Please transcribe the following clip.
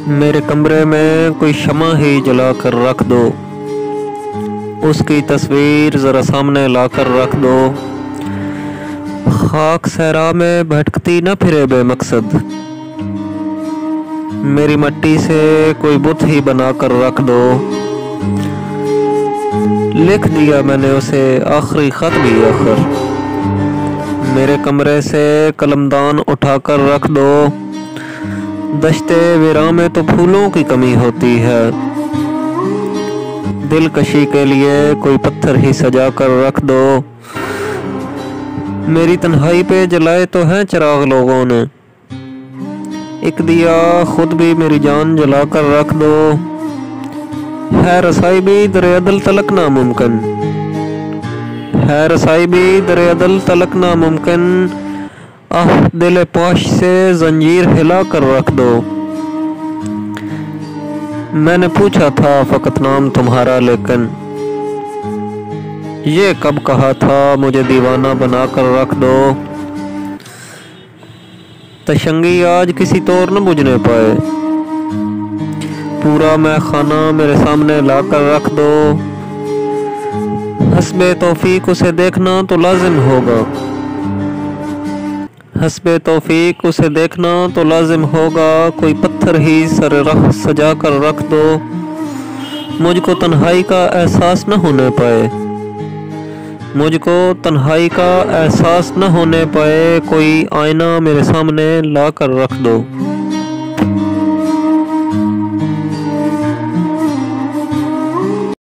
मेरे कमरे में कोई शमा ही जला कर रख दो, उसकी तस्वीर ज़रा सामने लाकर रख दो। खाक सहरा में भटकती न फिरे बेमकसद, मेरी मट्टी से कोई बुत ही बना कर रख दो। लिख दिया मैंने उसे आखिरी खत भी आखिर, मेरे कमरे से कलमदान उठाकर रख दो। दश्ते वीरां में तो फूलों की कमी होती है, दिलकशी के लिए कोई पत्थर ही सजा कर रख दो। मेरी तन्हाई पे जलाए तो हैं चिराग लोगों ने, एक दिया खुद भी मेरी जान जला कर रख दो। है रसाई भी दरे अदल तलक नामुमकिन, है रसाई भी दरे अदल तलक नामुमकिन। आह दिल पाश से जंजीर हिला कर रख दो। मैंने पूछा था फकत नाम तुम्हारा, लेकिन ये कब कहा था मुझे दीवाना बना कर रख दो। तशंगी आज किसी तौर न बुझने पाए, पूरा मैं खाना मेरे सामने ला कर रख दो। हस्बे तौफीक उसे देखना तो लाजिम होगा, हस्बे तौफीक उसे देखना तो लाजिम होगा। कोई पत्थर ही सर रख सजा कर रख दो, मुझको तन्हाई का एहसास न होने पाए, मुझको तन्हाई का एहसास न होने पाए। कोई आईना मेरे सामने ला कर रख दो।